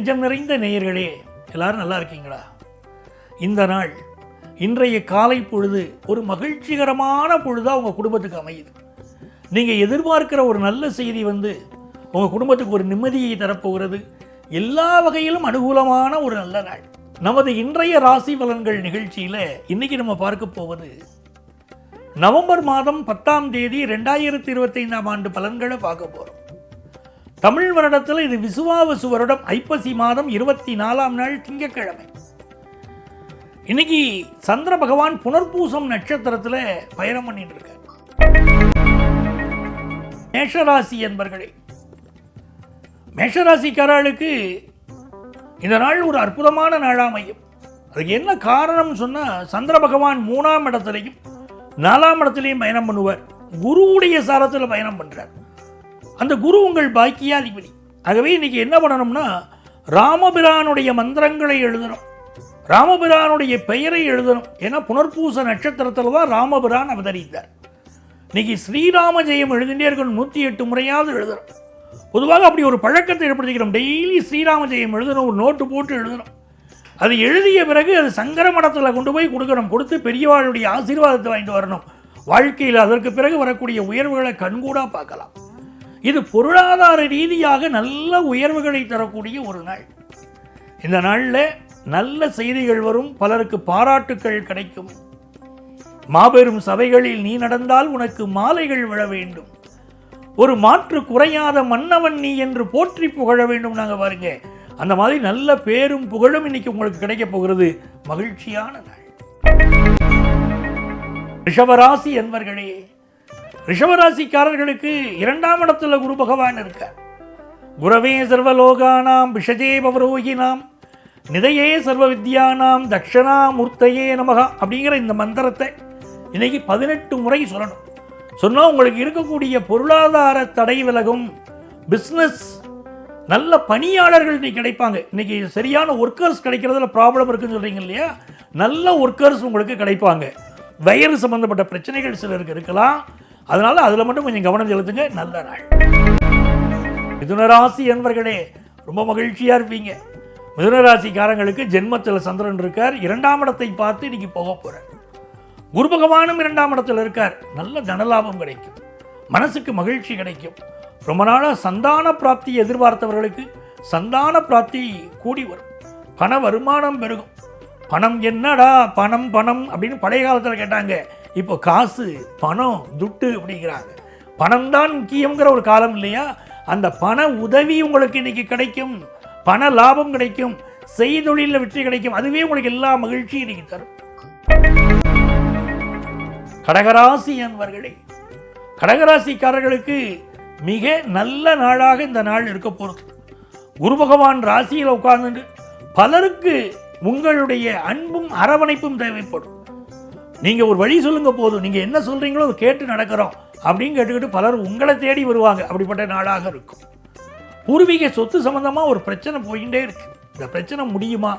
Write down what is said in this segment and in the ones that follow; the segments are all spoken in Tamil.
நெஞ்சம் நிறைந்த நேயர்களே, எல்லாரும் நல்லா இருக்கீங்களா? இந்த நாள் இன்றைய காலை பொழுது ஒரு மகிழ்ச்சிகரமான பொழுதாக உங்கள் குடும்பத்துக்கு அமையுது. நீங்கள் எதிர்பார்க்கிற ஒரு நல்ல செய்தி உங்கள் குடும்பத்துக்கு ஒரு நிம்மதியை தரப்போகிறது. எல்லா வகையிலும் அனுகூலமான ஒரு நல்ல நாள். நமது இன்றைய ராசி பலன்கள் நிகழ்ச்சியில் இன்னைக்கு நம்ம பார்க்க போவது நவம்பர் மாதம் 10ஆம் தேதி 2025ஆம் ஆண்டு பலன்களை பார்க்க போகிறோம். தமிழ் வருடத்தில் இது விசுவாவசு வருடம் ஐப்பசி மாதம் 24ஆம் நாள் திங்கட்கிழமை. இன்னைக்கு சந்திர பகவான் புனர்பூசம் நட்சத்திரத்தில் பயணம் பண்ணிட்டு இருக்கார். மேஷராசி என்பர்களே, மேஷராசிக்காரர்களுக்கு இந்த நாள் ஒரு அற்புதமான நாளாக அமையும். அதுக்கு என்ன காரணம் சொன்னால், சந்திர பகவான் 3ஆம் இடத்துலையும் 4ஆம் இடத்துலையும் பயணம் பண்ணுவார். குருவுடைய சாரத்தில் பயணம் பண்ணுறார். அந்த குரு உங்கள் பாக்கியாதிபதி. ஆகவே இன்னைக்கு என்ன பண்ணணும்னா, ராமபிரானுடைய மந்திரங்களை எழுதணும், ராமபிரானுடைய பெயரை எழுதணும். ஏன்னா புனர்பூச நட்சத்திரத்தில் தான் ராமபிரான் அவதரித்தார். இன்னைக்கு ஸ்ரீராம ஜெயம் எழுதிட்டே இருக்கணும், 108 முறையாவது எழுதணும். பொதுவாக அப்படி ஒரு பழக்கத்தை ஏற்படுத்திக்கிறோம். டெய்லி ஸ்ரீராம ஜெயம் எழுதணும், ஒரு நோட்டு போட்டு எழுதணும். அது எழுதிய பிறகு அது சங்கர மடத்தில் கொண்டு போய் கொடுக்கணும். கொடுத்து பெரியவாளுடைய ஆசீர்வாதத்தை வாங்கிட்டு வரணும். வாழ்க்கையில் அதற்கு பிறகு வரக்கூடிய உயர்வுகளை கண்கூடாக பார்க்கலாம். இது பொருளாதார ரீதியாக நல்ல உயர்வுகளை தரக்கூடிய ஒரு நாள். இந்த நாளில் நல்ல செய்திகள் வரும், பலருக்கு பாராட்டுக்கள் கிடைக்கும். மாபெரும் சபைகளில் நீ நடந்தால் உனக்கு மாலைகள் விழ வேண்டும். ஒரு மாற்று குறையாத மன்னவன் நீ என்று போற்றி புகழ வேண்டும். நாங்கள் பாருங்க, அந்த மாதிரி நல்ல பேரும் புகழும் இன்னைக்கு உங்களுக்கு கிடைக்க போகிறது. மகிழ்ச்சியான நாள். ரிஷபராசி என்பர்களே, ரிஷபராசிக்காரர்களுக்கு 2ஆம் இடத்துல குரு பகவான் இருக்கார். குரவே சர்வலோகானாம் விஷஜே பவரோகினாம் நிதையே சர்வ வித்யானாம் தக்ஷணாமூர்த்தையே நமக அப்படிங்கிற இந்த மந்திரத்தை இன்னைக்கு 18 முறை சொல்லணும். சொன்னால் உங்களுக்கு இருக்கக்கூடிய பொருளாதார தடை விலகும். பிஸ்னஸ் நல்ல பணியாளர்கள் இன்னைக்கு கிடைப்பாங்க. இன்னைக்கு சரியான ஒர்க்கர்ஸ் கிடைக்கிறதுல ப்ராப்ளம் இருக்குன்னு சொல்கிறீங்க இல்லையா, நல்ல ஒர்க்கர்ஸ் உங்களுக்கு கிடைப்பாங்க. வயிறு சம்பந்தப்பட்ட பிரச்சனைகள் சிலருக்கு இருக்கலாம், அதனால அதில் மட்டும் கொஞ்சம் கவனம் செலுத்துங்க. நல்ல நாள். மிதுனராசி என்பர்களே, ரொம்ப மகிழ்ச்சியாக இருப்பீங்க. மிதுனராசிக்காரங்களுக்கு ஜென்மத்தில் சந்திரன் இருக்கார். 2ஆம் இடத்தை பார்த்து இன்னைக்கு போக போகிறார். குரு பகவானும் 2ஆம் இடத்தில் இருக்கார். நல்ல தனலாபம் கிடைக்கும், மனசுக்கு மகிழ்ச்சி கிடைக்கும். ரொம்ப நாளாக சந்தான பிராப்தி எதிர்பார்த்தவர்களுக்கு சந்தான பிராப்தி கூடி வரும். பண வருமானம் பெருகும். பணம் என்னடா பணம் பணம் அப்படின்னு பழைய காலத்தில் கேட்டாங்க. இப்போ காசு பணம் துட்டு அப்படிங்கிறாங்க. பணம் தான் முக்கியங்கிற ஒரு காலம் இல்லையா? அந்த பண உதவி உங்களுக்கு இன்னைக்கு கிடைக்கும். பண லாபம் கிடைக்கும். செய்தொழிலில் வெற்றி கிடைக்கும். அதுவே உங்களுக்கு எல்லா மகிழ்ச்சியும் இன்னைக்கு தரும். கடகராசி என்பர்களே, கடகராசிக்காரர்களுக்கு மிக நல்ல நாளாக இந்த நாள் இருக்க போகிறது. குரு பகவான் ராசியில் உட்கார்ந்து பலருக்கு உங்களுடைய அன்பும் அரவணைப்பும் தேவைப்படும். நீங்கள் ஒரு வழி சொல்லுங்க போதும், நீங்கள் என்ன சொல்கிறீங்களோ அதை கேட்டு நடக்கிறோம் அப்படின்னு கேட்டுக்கிட்டு பலர் உங்களை தேடி வருவாங்க. அப்படிப்பட்ட நாளாக இருக்கும். பூர்வீக சொத்து சம்பந்தமாக ஒரு பிரச்சனை போயிட்டே இருக்கு. இந்த பிரச்சனை முடியுமா?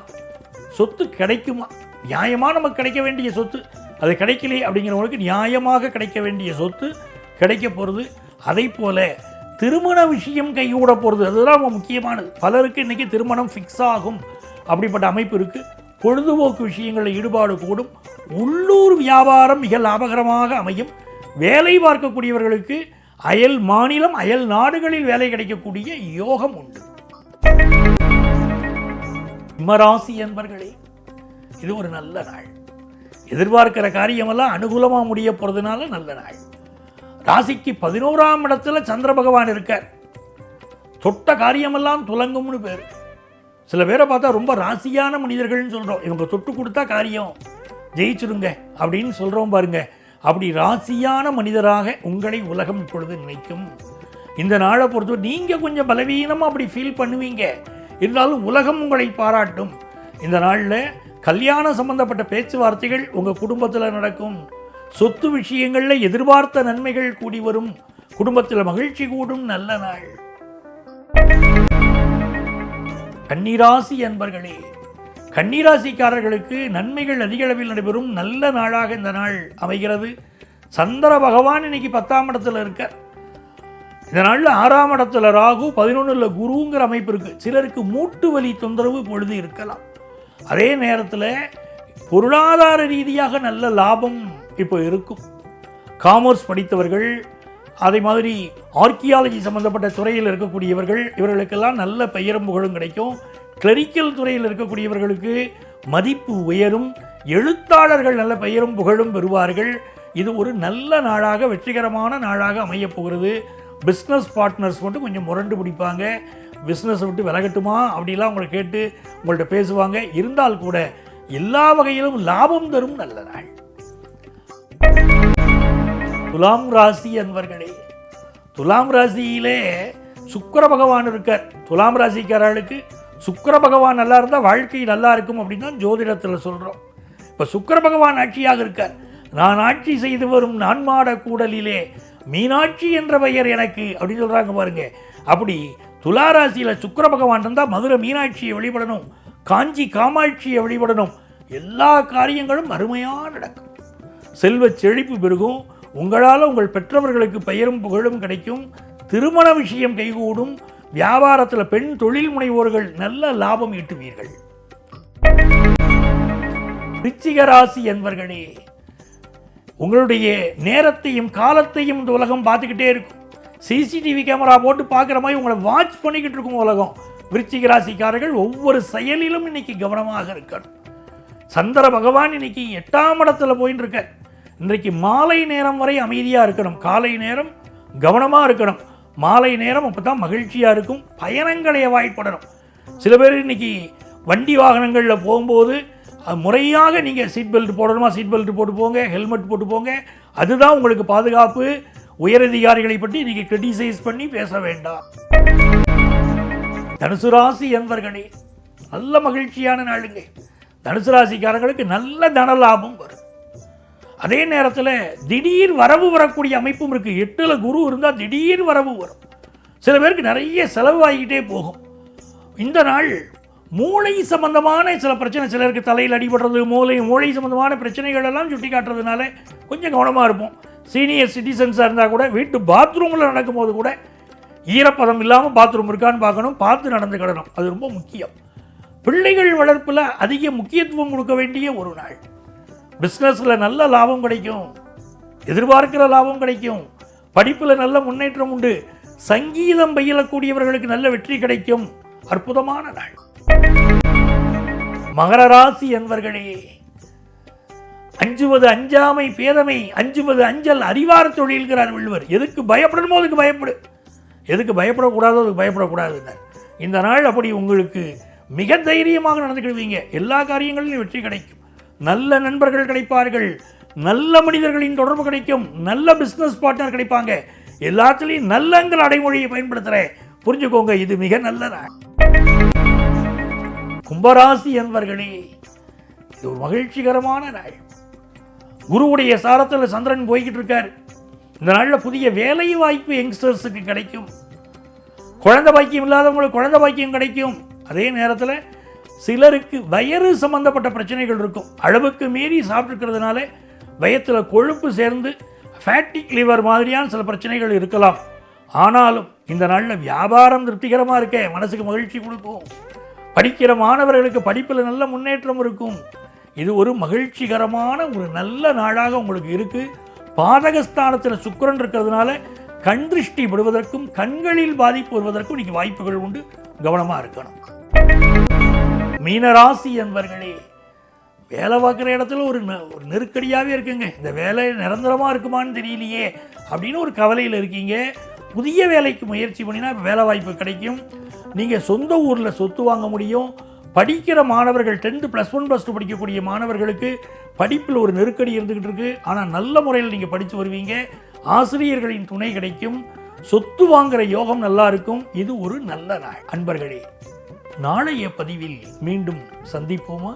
சொத்து கிடைக்குமா? நியாயமாக நமக்கு கிடைக்க வேண்டிய சொத்து அது கிடைக்கலையே அப்படிங்கிறவங்களுக்கு நியாயமாக கிடைக்க வேண்டிய சொத்து கிடைக்க போகிறது. அதை போல திருமண விஷயம் கைகூட போகிறது. அதுதான் ரொம்ப முக்கியமானது. பலருக்கு இன்றைக்கி திருமணம் ஃபிக்ஸ் ஆகும். அப்படிப்பட்ட அமைப்பு இருக்குது. பொழுதுபோக்கு விஷயங்களில் ஈடுபாடு கூடும். உள்ளூர் வியாபாரம் மிக லாபகரமாக அமையும். வேலை பார்க்கக்கூடியவர்களுக்கு அயல் மாநிலம் அயல் நாடுகளில் வேலை கிடைக்கக்கூடிய யோகம் உண்டு. சிம்மராசி என்பர்களே, இது ஒரு நல்ல நாள். எதிர்பார்க்கிற காரியமெல்லாம் அனுகூலமாக முடிய போகிறதுனால நல்ல நாள். ராசிக்கு 11ஆம் இடத்துல சந்திர பகவான் இருக்கார். தொட்ட காரியமெல்லாம் துலங்கும்னு பேர். சில பேரை பார்த்தா ரொம்ப ராசியான மனிதர்கள்னு சொல்கிறோம். இவங்க தொட்டு கொடுத்தா காரியம் ஜெயிச்சிருங்க அப்படின்னு சொல்கிறோம் பாருங்க. அப்படி ராசியான மனிதராக உங்களை உலகம் இப்பொழுது நினைக்கும். இந்த நாளை பொறுத்தவரை நீங்கள் கொஞ்சம் பலவீனமாக அப்படி ஃபீல் பண்ணுவீங்க. இருந்தாலும் உலகம் உங்களை பாராட்டும். இந்த நாளில் கல்யாண சம்பந்தப்பட்ட பேச்சுவார்த்தைகள் உங்கள் குடும்பத்தில் நடக்கும். சொத்து விஷயங்களில் எதிர்பார்த்த நன்மைகள் கூடி வரும். குடும்பத்தில் மகிழ்ச்சி கூடும். நல்ல நாள். கன்னிராசி என்பர்களே, கன்னிராசிக்காரர்களுக்கு நன்மைகள் அதிக அளவில் நடைபெறும். நல்ல நாளாக இந்த நாள் அமைகிறது. சந்திர பகவான் இன்னைக்கு 10ஆம் இடத்துல இருக்கார். இந்த நாளில் 6ஆம் இடத்துல ராகு, 11ல் குருங்கிற அமைப்பு இருக்குது. சிலருக்கு மூட்டு வலி தொந்தரவு பொழுது இருக்கலாம். அதே நேரத்தில் பொருளாதார ரீதியாக நல்ல லாபம் இப்போ இருக்கும். காமர்ஸ் படித்தவர்கள், அதே மாதிரி ஆர்கியாலஜி சம்மந்தப்பட்ட துறையில் இருக்கக்கூடியவர்கள், இவர்களுக்கெல்லாம் நல்ல பெயரும் புகழும் கிடைக்கும். கிளரிக்கல் துறையில் இருக்கக்கூடியவர்களுக்கு மதிப்பு உயரும். எழுத்தாளர்கள் நல்ல பெயரும் புகழும் பெறுவார்கள். இது ஒரு நல்ல நாளாக, வெற்றிகரமான நாளாக அமையப் போகிறது. பிஸ்னஸ் பார்ட்னர்ஸ் மட்டும் கொஞ்சம் முரண்டு பிடிப்பாங்க. பிஸ்னஸை விட்டு விலகட்டுமா அப்படிலாம் உங்களை கேட்டு உங்கள்கிட்ட பேசுவாங்க. இருந்தால் கூட எல்லா வகையிலும் லாபம் தரும் நல்ல நாள். துலாம் ராசி அன்பர்களே, துலாம் ராசியிலே சுக்கிர பகவான் இருக்கார். துலாம் ராசிக்காரர்களுக்கு சுக்கிர பகவான் நல்லா இருந்தால் வாழ்க்கை நல்லா இருக்கும் அப்படின்னு தான் ஜோதிடத்தில் சொல்கிறோம். இப்போ சுக்கிர பகவான் ஆட்சியாக இருக்கார். நான் ஆட்சி செய்து வரும் நான்மாட கூடலிலே மீனாட்சி என்ற பெயர் எனக்கு அப்படின்னு சொல்கிறாங்க பாருங்க. அப்படி துளாராசியில் சுக்கிர பகவான் இருந்தால் மதுரை மீனாட்சியை வழிபடணும், காஞ்சி காமாட்சியை வழிபடணும். எல்லா காரியங்களும் அருமையாக நடக்கும். செல்வ செழிப்பு பெருகும். உங்களால் உங்கள் பெற்றவர்களுக்கு பெயரும் புகழும் கிடைக்கும். திருமண விஷயம் கைகூடும். வியாபாரத்தில் பெண் தொழில் முனைவோர்கள் நல்ல லாபம் ஈட்டுவீர்கள். விருச்சிக ராசி என்பர்களே, உங்களுடைய நேரத்தையும் காலத்தையும் இந்த உலகம் பார்த்துக்கிட்டே இருக்கும். சிசிடிவி கேமரா போட்டு பார்க்குற மாதிரி உங்களை வாட்ச் பண்ணிக்கிட்டு இருக்கும் உலகம். விருச்சிக ராசிக்காரர்கள் ஒவ்வொரு செயலிலும் இன்னைக்கு கவனமாக இருக்கணும். சந்திர பகவான் இன்னைக்கு 8ஆம் இடத்துல போயின்னு இருக்க. இன்றைக்கு மாலை நேரம் வரை அமைதியாக இருக்கணும். காலை நேரம் கவனமாக இருக்கணும். மாலை நேரம் அப்போ தான் மகிழ்ச்சியாக இருக்கும். பயணங்களை அவாய்ட் பண்ணணும். சில பேர் இன்னைக்கு வண்டி வாகனங்களில் போகும்போது முறையாக நீங்கள் சீட் பெல்ட் போடணுமா, சீட் பெல்ட் போட்டு போங்க, ஹெல்மெட் போட்டு போங்க. அதுதான் உங்களுக்கு பாதுகாப்பு. உயரதிகாரிகளை பற்றி நீங்கள் கிரிட்டிசைஸ் பண்ணி பேச வேண்டாம். தனுசு ராசி என்பர்களே, நல்ல மகிழ்ச்சியான நாளுங்க. தனுசு ராசிக்காரங்களுக்கு நல்ல தன லாபம் வரும். அதே நேரத்தில் திடீர் வரவு வரக்கூடிய அமைப்பும் இருக்குது. 8ல் குரு இருந்தால் திடீர் வரவு வரும். சில பேருக்கு நிறைய செலவாகிக்கிட்டே போகும். இந்த நாள் மூளை சம்பந்தமான சில பிரச்சனை, சிலருக்கு தலையில் அடிபடுறது, மூளை சம்பந்தமான பிரச்சனைகள் எல்லாம் சுட்டி காட்டுறதுனால கொஞ்சம் கவனமாக இருப்போம். சீனியர் சிட்டிசன்ஸாக இருந்தால் கூட வீட்டு பாத்ரூமில் நடக்கும்போது கூட ஈரப்பதம் இல்லாமல் பாத்ரூம் இருக்கான்னு பார்க்கணும், பார்த்து நடந்துக்கிடணும். அது ரொம்ப முக்கியம். பிள்ளைகள் வளர்ப்பில் அதிக முக்கியத்துவம் கொடுக்க வேண்டிய ஒரு நாள். பிஸ்னஸில் நல்ல லாபம் கிடைக்கும். எதிர்பார்க்கிற லாபம் கிடைக்கும். படிப்பில் நல்ல முன்னேற்றம் உண்டு. சங்கீதம் பயிலக்கூடியவர்களுக்கு நல்ல வெற்றி கிடைக்கும். அற்புதமான நாள். மகர ராசி என்பர்களே, அஞ்சுவது அஞ்சாமை பேதமை, அஞ்சுவது அஞ்சல் அறிவார் தொழில்கிறார் வள்ளுவர். எதுக்கு பயப்படணுமோ அதுக்கு பயப்படு, எதுக்கு பயப்படக்கூடாதோ அதுக்கு பயப்படக்கூடாது. இந்த நாள் அப்படி உங்களுக்கு மிக தைரியமாக நடந்துக்கிடுவீங்க. எல்லா காரியங்களிலும் வெற்றி கிடைக்கும். நல்ல நண்பர்கள் கிடைப்பார்கள். நல்ல மனிதர்களின் தொடர்பு கிடைக்கும். நல்ல பிஸ்னஸ் பார்ட்னர் கிடைப்பாங்க. எல்லாத்துலேயும் நல்லங்கள் அடைமொழியை பயன்படுத்துகிறேன், புரிஞ்சுக்கோங்க. இது மிக நல்ல நாள். கும்பராசி என்பர்களே, இது ஒரு மகிழ்ச்சிகரமான நாள். குருவுடைய சாரத்தில் சந்திரன் போய்கிட்டு இருக்கார். இந்த நாளில் புதிய வேலை வாய்ப்பு யங்ஸ்டர்ஸுக்கு கிடைக்கும். குழந்தை பாக்கியம் இல்லாதவங்களுக்கு குழந்தை பாக்கியம் கிடைக்கும். அதே நேரத்தில் சிலருக்கு வயிறு சம்பந்தப்பட்ட பிரச்சனைகள் இருக்கும். அளவுக்கு மீறி சாப்பிட்டுருக்கிறதுனால வயத்தில் கொழுப்பு சேர்ந்து ஃபேட்டிக் லிவர் மாதிரியான சில பிரச்சனைகள் இருக்கலாம். ஆனாலும் இந்த நாளில் வியாபாரம் திருப்திகரமாக இருக்க, மனசுக்கு மகிழ்ச்சி கொடுக்கும். படிக்கிற மாணவர்களுக்கு படிப்பில் நல்ல முன்னேற்றம் இருக்கும். இது ஒரு மகிழ்ச்சிகரமான ஒரு நல்ல நாளாக உங்களுக்கு இருக்குது. பாதகஸ்தானத்தில் சுக்கிரன் இருக்கிறதுனால கண் திருஷ்டி விடுவதற்கும் கண்களில் பாதிப்பு வருவதற்கும் இன்னைக்கு வாய்ப்புகள் உண்டு. கவனமாக இருக்கணும். மீனராசி என்பர்களே, வேலை பார்க்குற இடத்துல ஒரு நெருக்கடியாகவே இருக்குங்க. இந்த வேலை நிரந்தரமாக இருக்குமான்னு தெரியலையே அப்படின்னு ஒரு கவலையில் இருக்கீங்க. புதிய வேலைக்கு முயற்சி பண்ணினா வேலை வாய்ப்பு கிடைக்கும். நீங்கள் சொந்த ஊரில் சொத்து வாங்க முடியும். படிக்கிற மாணவர்கள் 10th +1 +2 படிக்கக்கூடிய மாணவர்களுக்கு படிப்பில் ஒரு நெருக்கடி இருந்துக்கிட்டு இருக்குது. ஆனால் நல்ல முறையில் நீங்கள் படித்து வருவீங்க. ஆசிரியர்களின் துணை கிடைக்கும். சொத்து வாங்குகிற யோகம் நல்லா இருக்கும். இது ஒரு நல்ல நாள். அன்பர்களே, நாளைய பதிவில் மீண்டும் சந்திப்போமா?